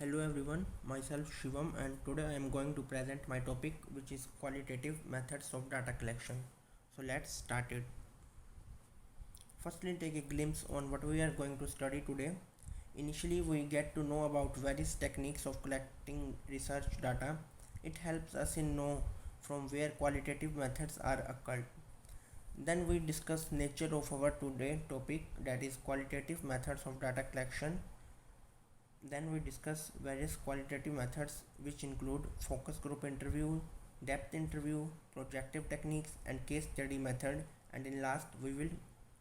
Hello everyone, myself Shivam and today I am going to present my topic which is qualitative methods of data collection. So let's start it. Firstly, take a glimpse on what we are going to study today. Initially, we get to know about various techniques of collecting research data. It helps us in know from where qualitative methods are occurred. Then we discuss nature of our today topic, that is qualitative methods of data collection. Then we discuss various qualitative methods which include focus group interview, depth interview, projective techniques and case study method, and in last we will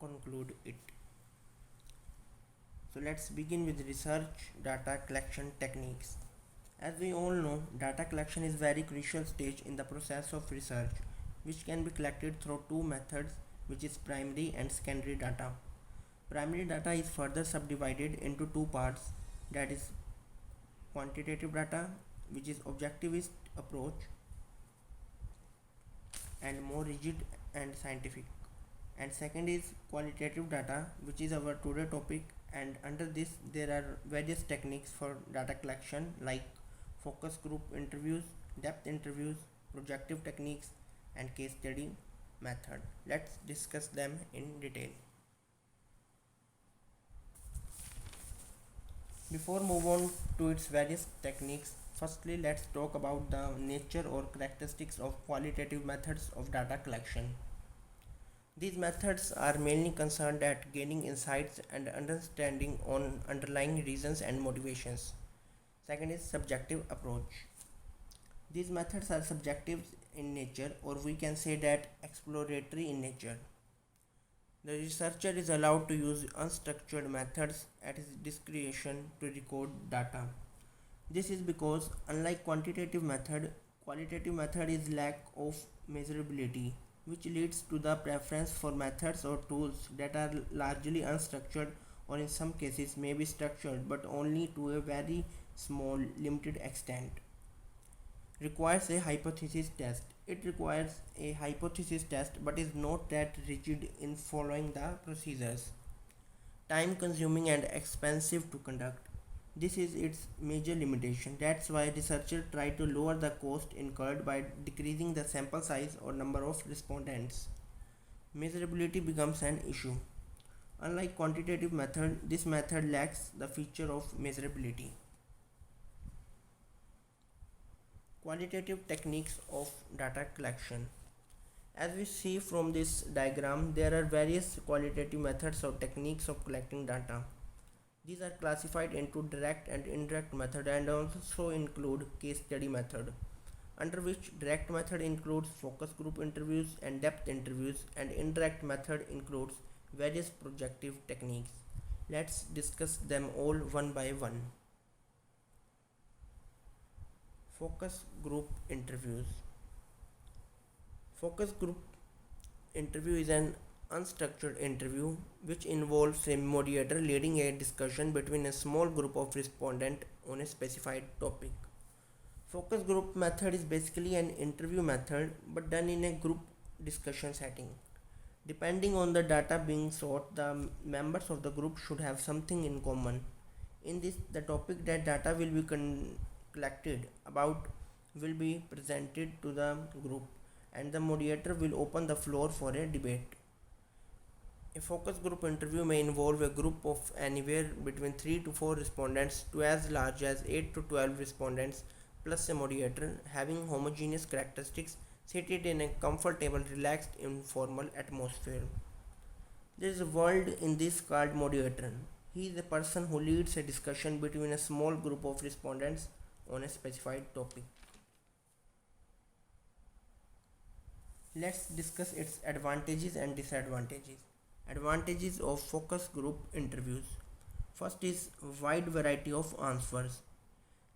conclude it. So let's begin with research data collection techniques. As we all know, data collection is very crucial stage in the process of research, which can be collected through two methods, which is primary and secondary data. Primary data is further subdivided into two parts, that is quantitative data, which is objectivist approach and more rigid and scientific, and second is qualitative data, which is our today topic, and under this there are various techniques for data collection like focus group interviews, depth interviews, projective techniques and case study method. Let's discuss them in detail. Before move on to its various techniques, firstly let's talk about the nature or characteristics of qualitative methods of data collection. These methods are mainly concerned at gaining insights and understanding on underlying reasons and motivations. Second is subjective approach. These methods are subjective in nature, or we can say that exploratory in nature. The researcher is allowed to use unstructured methods at his discretion to record data. This is because unlike qualitative method is lack of measurability, which leads to the preference for methods or tools that are largely unstructured or in some cases may be structured but only to a very small limited extent. Requires a hypothesis test. It requires a hypothesis test but is not that rigid in following the procedures. Time consuming and expensive to conduct. This is its major limitation. That's why researchers try to lower the cost incurred by decreasing the sample size or number of respondents. Measurability becomes an issue. Unlike quantitative method, this method lacks the feature of measurability. Qualitative techniques of data collection. As we see from this diagram, there are various qualitative methods or techniques of collecting data. These are classified into direct and indirect method and also include case study method, under which direct method includes focus group interviews and depth interviews, and indirect method includes various projective techniques. Let's discuss them all one by one. Focus group interviews. Focus group interview is an unstructured interview which involves a moderator leading a discussion between a small group of respondents on a specified topic. Focus group method is basically an interview method but done in a group discussion setting. Depending on the data being sought, the members of the group should have something in common. In this, the topic that data will be collected about will be presented to the group and the moderator will open the floor for a debate. A focus group interview may involve a group of anywhere between 3 to 4 respondents to as large as 8 to 12 respondents plus a moderator having homogeneous characteristics seated in a comfortable, relaxed, informal atmosphere. There is a word in this called moderator. He is a person who leads a discussion between a small group of respondents on a specified topic. Let's discuss its advantages and disadvantages. Advantages of focus group interviews. First is wide variety of answers.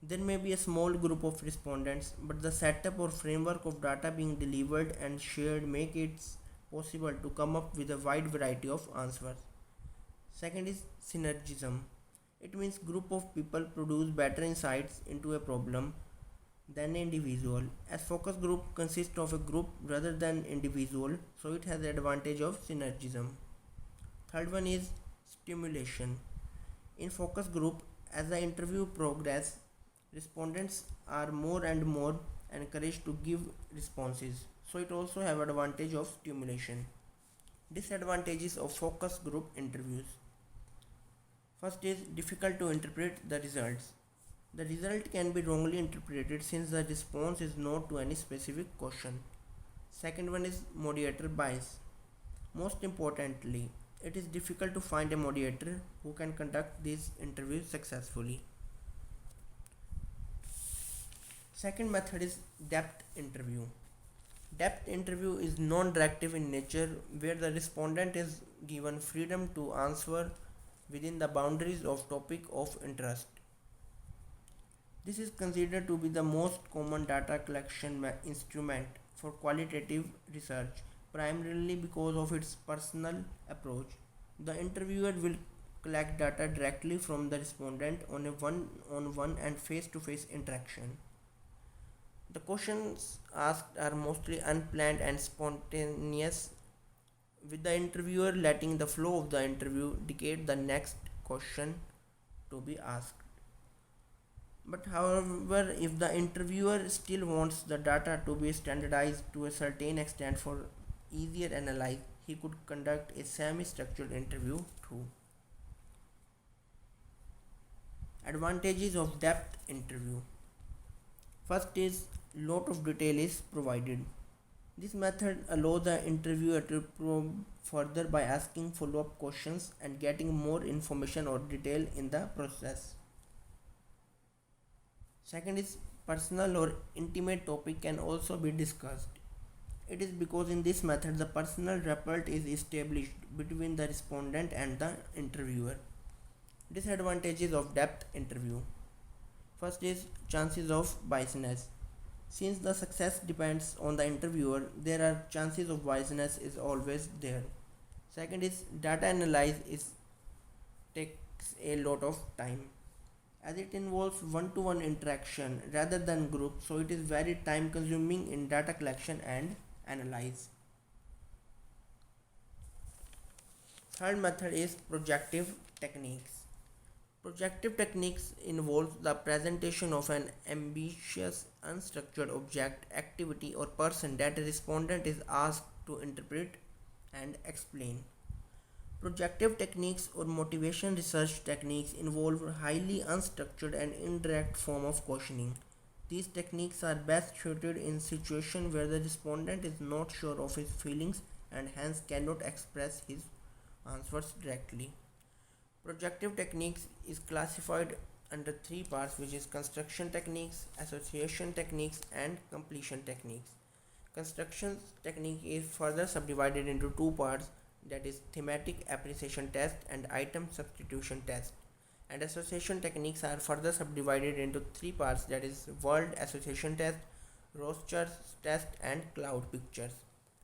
There may be a small group of respondents, but the setup or framework of data being delivered and shared make it possible to come up with a wide variety of answers. Second is synergism. It means group of people produce better insights into a problem than an individual, as focus group consists of a group rather than individual, so it has the advantage of synergism. Third one is stimulation. In focus group, as the interview progresses, Respondents are more and more encouraged to give responses, so it also have advantage of stimulation. Disadvantages of focus group interviews. First is difficult to interpret the results. The result can be wrongly interpreted since the response is not to any specific question. Second one is moderator bias. Most importantly, it is difficult to find a moderator who can conduct these interviews successfully. Second method is depth interview. Depth interview is non-directive in nature where the respondent is given freedom to answer within the boundaries of topic of interest. This is considered to be the most common data collection instrument for qualitative research, primarily because of its personal approach. The interviewer will collect data directly from the respondent on a one-on-one and face-to-face interaction. The questions asked are mostly unplanned and spontaneous, with the interviewer letting the flow of the interview dictate the next question to be asked. But however, if the interviewer still wants the data to be standardized to a certain extent for easier analysis, he could conduct a semi-structured interview too. Advantages of depth interview. First is lot of detail is provided. This method allows the interviewer to probe further by asking follow-up questions and getting more information or detail in the process. Second is personal or intimate topic can also be discussed. It is because in this method the personal rapport is established between the respondent and the interviewer. Disadvantages of depth interview. First is chances of biasness. Since the success depends on the interviewer, there are chances of biasness is always there. Second is data analysis takes a lot of time as it involves one-to-one interaction rather than group, so it is very time consuming in data collection and analyze. Third method is projective techniques. Projective techniques involve the presentation of an ambitious, unstructured object, activity, or person that a respondent is asked to interpret and explain. Projective techniques or motivation research techniques involve a highly unstructured and indirect form of questioning. These techniques are best suited in situations where the respondent is not sure of his feelings and hence cannot express his answers directly. Projective techniques is classified under three parts, which is construction techniques, association techniques, and completion techniques. Construction technique is further subdivided into two parts, that is thematic appreciation test and item substitution test. And association techniques are further subdivided into three parts, that is word association test, Rorschach test, and cloud pictures.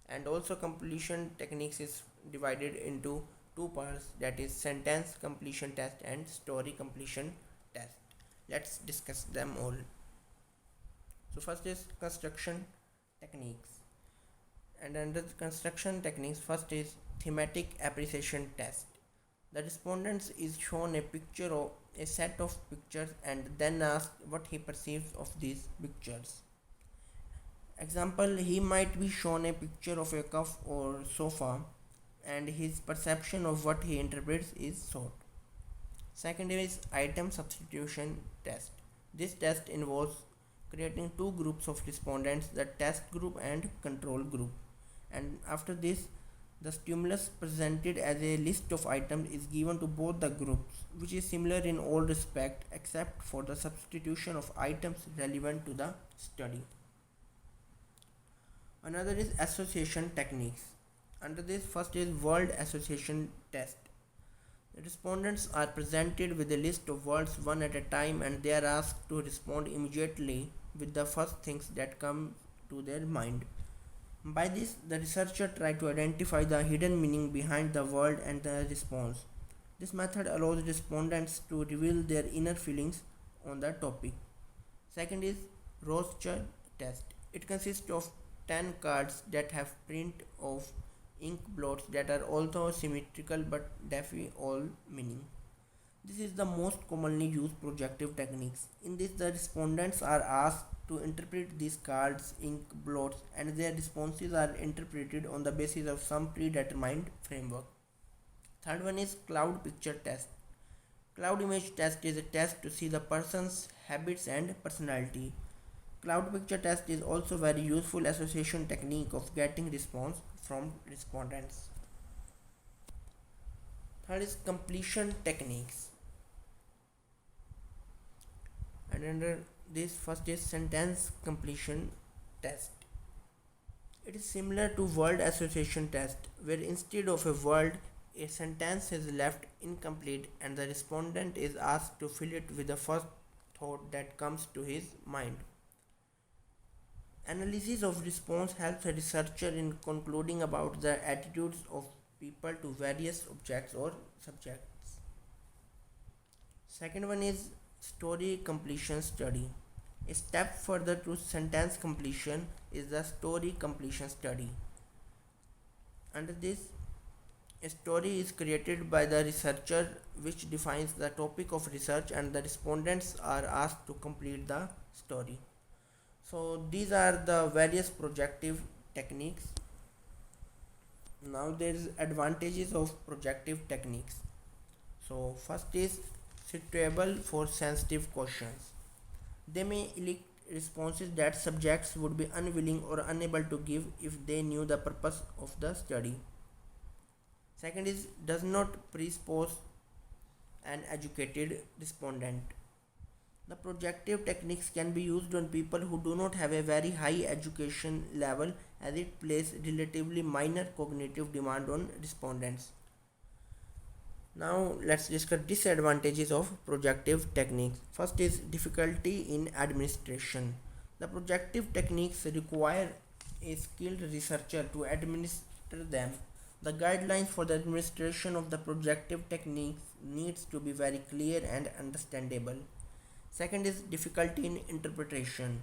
And also completion techniques is divided into two parts, that is sentence completion test and story completion test. Let's discuss them all. So first is construction techniques, and under the construction techniques, first is thematic appreciation test. The respondent is shown a picture or a set of pictures and then asked what he perceives of these pictures. Example, he might be shown a picture of a cup or sofa and his perception of what he interprets is sought. Second is item substitution test. This test involves creating two groups of respondents, the test group and control group. And after this, the stimulus presented as a list of items is given to both the groups, which is similar in all respect except for the substitution of items relevant to the study. Another is association techniques. Under this, first is word association test. The respondents are presented with a list of words one at a time and they are asked to respond immediately with the first things that come to their mind. By this, the researcher tries to identify the hidden meaning behind the word and the response. This method allows respondents to reveal their inner feelings on the topic. Second is Rorschach test. It consists of 10 cards that have print of ink blots that are also symmetrical but defy all meaning. This is the most commonly used projective techniques. In this, the respondents are asked to interpret these cards, ink blots, and their responses are interpreted on the basis of some predetermined framework. Third one is cloud picture test. Cloud image test is a test to see the person's habits and personality. Cloud picture test is also very useful association technique of getting response from respondents. Third is completion techniques. And under this, first is sentence completion test. It is similar to word association test, where instead of a word, a sentence is left incomplete and the respondent is asked to fill it with the first thought that comes to his mind. Analysis of response helps a researcher in concluding about the attitudes of people to various objects or subjects. Second one is story completion study. A step further to sentence completion is the story completion study. Under this, a story is created by the researcher which defines the topic of research and the respondents are asked to complete the story. So these are the various projective techniques. Now there is advantages of projective techniques. So first is suitable for sensitive questions. They may elicit responses that subjects would be unwilling or unable to give if they knew the purpose of the study. Second is does not presuppose an educated respondent. The projective techniques can be used on people who do not have a very high education level as it places relatively minor cognitive demand on respondents. Now let's discuss disadvantages of projective techniques. First is difficulty in administration. The projective techniques require a skilled researcher to administer them. The guidelines for the administration of the projective techniques needs to be very clear and understandable. Second is difficulty in interpretation.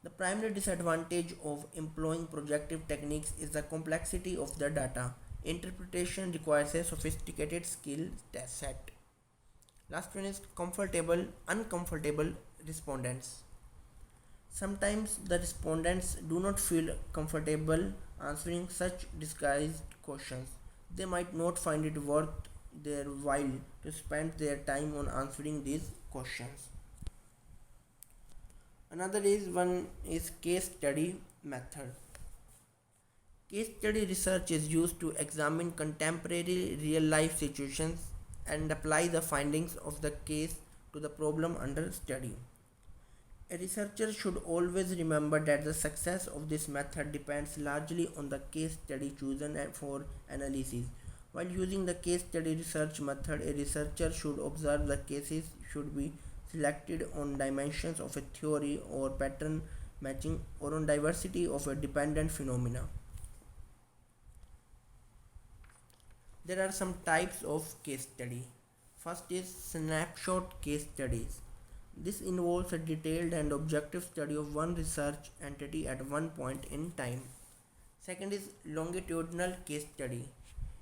The primary disadvantage of employing projective techniques is the complexity of the data. Interpretation requires a sophisticated skill set. Last one is uncomfortable respondents. Sometimes the respondents do not feel comfortable answering such disguised questions. They might not find it worth their while to spend their time on answering these questions. Another one is case study method. Case study research is used to examine contemporary real life situations and apply the findings of the case to the problem under study. A researcher should always remember that the success of this method depends largely on the case study chosen for analysis. While using the case study research method, a researcher should observe the cases should be selected on dimensions of a theory or pattern matching or on diversity of a dependent phenomena. There are some types of case study. First is snapshot case studies. This involves a detailed and objective study of one research entity at one point in time. Second is longitudinal case study.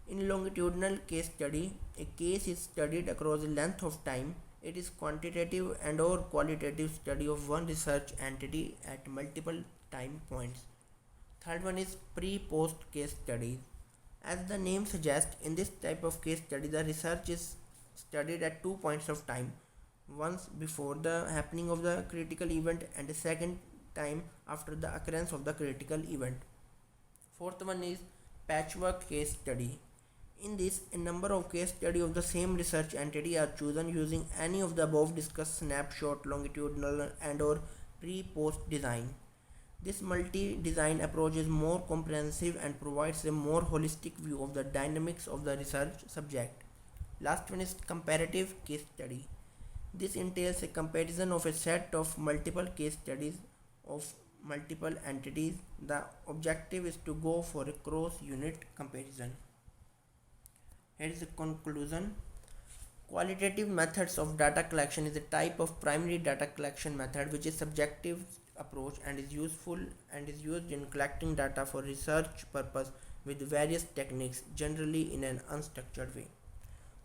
In longitudinal case study, a case is studied across a length of time. It is quantitative and or qualitative study of one research entity at multiple time points. Third one is pre-post case studies. As the name suggests, in this type of case study, the research is studied at 2 points of time, once before the happening of the critical event and a second time after the occurrence of the critical event. Fourth one is patchwork case study. In this, a number of case studies of the same research entity are chosen using any of the above discussed snapshot, longitudinal and or pre-post design. This multi-design approach is more comprehensive and provides a more holistic view of the dynamics of the research subject. Last one is comparative case study. This entails a comparison of a set of multiple case studies of multiple entities. The objective is to go for a cross-unit comparison. Here is the conclusion. Qualitative methods of data collection is a type of primary data collection method which is subjective approach and is useful and is used in collecting data for research purpose with various techniques, generally in an unstructured way.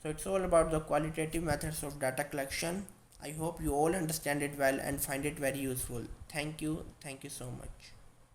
So it's all about the qualitative methods of data collection. I hope you all understand it well and find it very useful. Thank you so much.